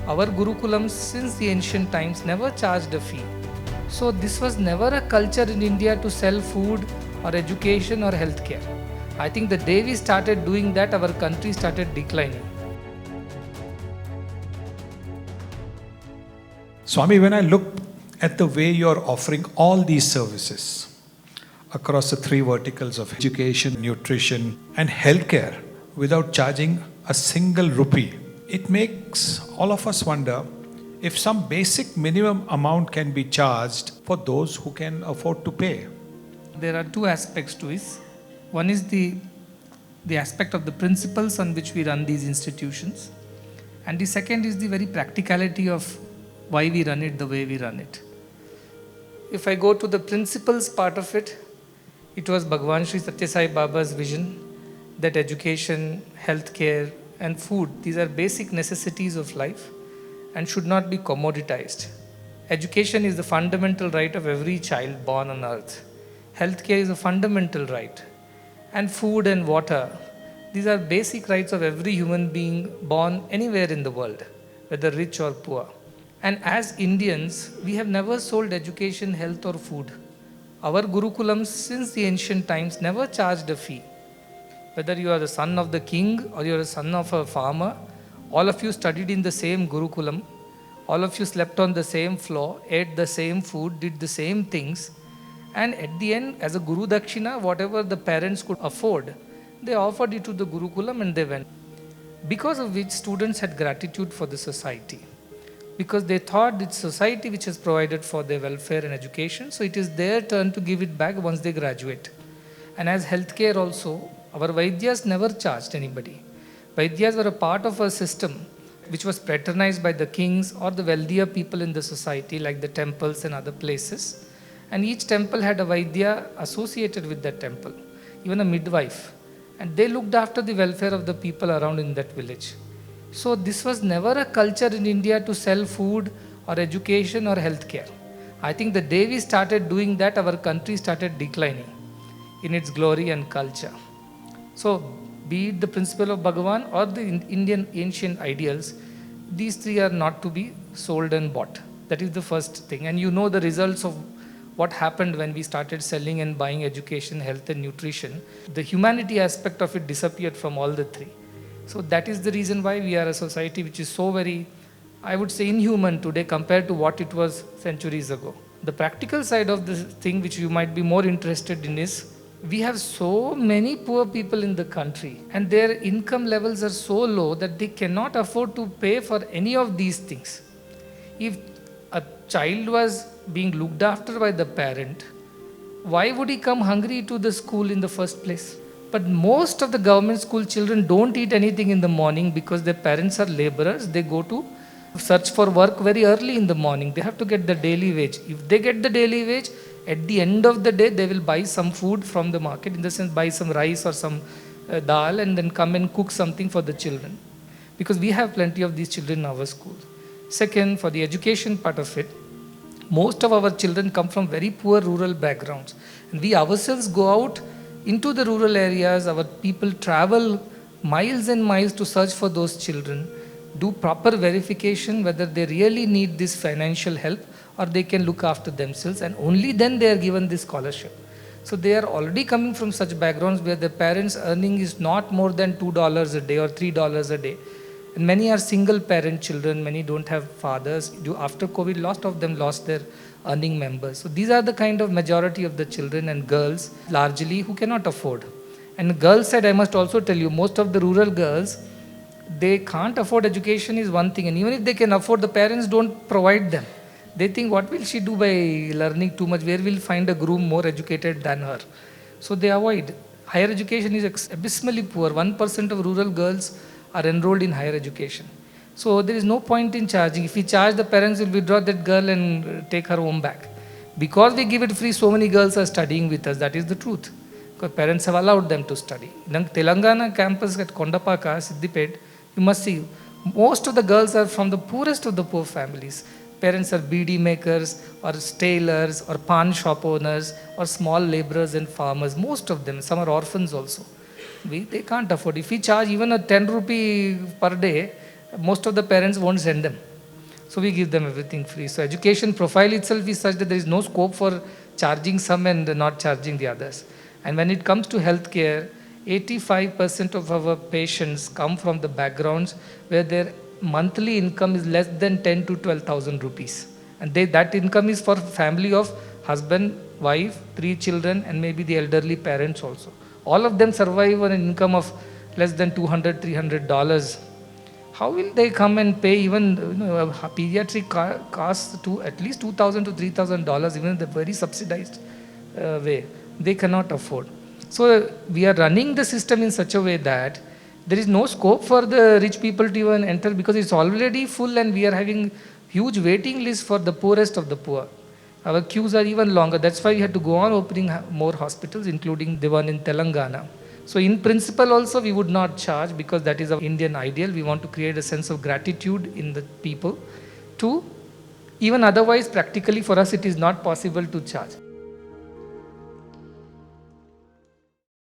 Our Gurukulams since the ancient times never charged a fee. So this was never a culture in India to sell food or education or healthcare. I think the day we started doing that, our country started declining. Swami, when I look at the way you're offering all these services across the three verticals of education, nutrition, and healthcare without charging a single rupee, it makes all of us wonder if some basic minimum amount can be charged for those who can afford to pay. There are two aspects to this. One is the aspect of the principles on which we run these institutions, and the second is the very practicality of why we run it the way we run it. If I go to the principles part of it, it was Bhagwan Sri Satya Sai Baba's vision that education, healthcare, and food, these are basic necessities of life and should not be commoditized. Education is the fundamental right of every child born on earth. Healthcare is a fundamental right. And food and water, these are basic rights of every human being born anywhere in the world, whether rich or poor. And as Indians, we have never sold education, health or food. Our Gurukulams since the ancient times never charged a fee. Whether you are the son of the king or you are the son of a farmer, all of you studied in the same Gurukulam, all of you slept on the same floor, ate the same food, did the same things, and at the end, as a Guru Dakshina, whatever the parents could afford, they offered it to the Gurukulam and they went. Because of which students had gratitude for the society. Because they thought it's society which has provided for their welfare and education, so it is their turn to give it back once they graduate. And as healthcare also, our Vaidyas never charged anybody. Vaidyas were a part of a system which was patronized by the kings or the wealthier people in the society, like the temples and other places. And each temple had a Vaidya associated with that temple, even a midwife. And they looked after the welfare of the people around in that village. So this was never a culture in India to sell food or education or healthcare. I think the day we started doing that, our country started declining in its glory and culture. So, be it the principle of Bhagavan or the Indian ancient ideals, these three are not to be sold and bought. That is the first thing. And you know the results of what happened when we started selling and buying education, health and nutrition. The humanity aspect of it disappeared from all the three. So that is the reason why we are a society which is so very, I would say, inhuman today compared to what it was centuries ago. The practical side of this thing which you might be more interested in is, we have so many poor people in the country and their income levels are so low that they cannot afford to pay for any of these things. If a child was being looked after by the parent, why would he come hungry to the school in the first place? But most of the government school children don't eat anything in the morning because their parents are laborers. They go to search for work very early in the morning. They have to get the daily wage. If they get the daily wage, at the end of the day, they will buy some food from the market, in the sense buy some rice or some dal and then come and cook something for the children. Because we have plenty of these children in our school. Second, for the education part of it, most of our children come from very poor rural backgrounds. And we ourselves go out into the rural areas, our people travel miles and miles to search for those children, do proper verification whether they really need this financial help or they can look after themselves, and only then they are given this scholarship. So they are already coming from such backgrounds where their parents' earning is not more than $2 a day or $3 a day. And many are single parent children, many don't have fathers. After COVID, lot of them lost their earning members. So these are the kind of majority of the children and girls largely who cannot afford. And the girls side, I must also tell you, most of the rural girls, they can't afford education is one thing, and even if they can afford, the parents don't provide them. They think, what will she do by learning too much? Where will find a groom more educated than her? So they avoid. Higher education is abysmally poor. 1% of rural girls are enrolled in higher education. So there is no point in charging. If we charge, the parents will withdraw that girl and take her home back. Because we give it free, so many girls are studying with us. That is the truth. Because parents have allowed them to study. In Telangana campus at Kondapaka, Siddipet, you must see, most of the girls are from the poorest of the poor families. Parents are beedi makers or tailors or pawn shop owners or small laborers and farmers. Most of them, some are orphans also. They can't afford. If we charge even a 10 rupee per day, most of the parents won't send them. So we give them everything free. So education profile itself is such that there is no scope for charging some and not charging the others. And when it comes to healthcare, 85% of our patients come from the backgrounds where their monthly income is less than 10 to 12,000 rupees. And that income is for family of husband, wife, 3 children, and maybe the elderly parents also. All of them survive on an income of less than $200, $300. How will they come and pay even a pediatric cost to at least $2,000 to $3,000, even in the very subsidized way? They cannot afford. So we are running the system in such a way that there is no scope for the rich people to even enter because it's already full, and we are having huge waiting list for the poorest of the poor. Our queues are even longer. That's why we had to go on opening more hospitals, including the one in Telangana. So in principle also we would not charge because that is our Indian ideal. We want to create a sense of gratitude in the people. Even otherwise, practically for us it is not possible to charge.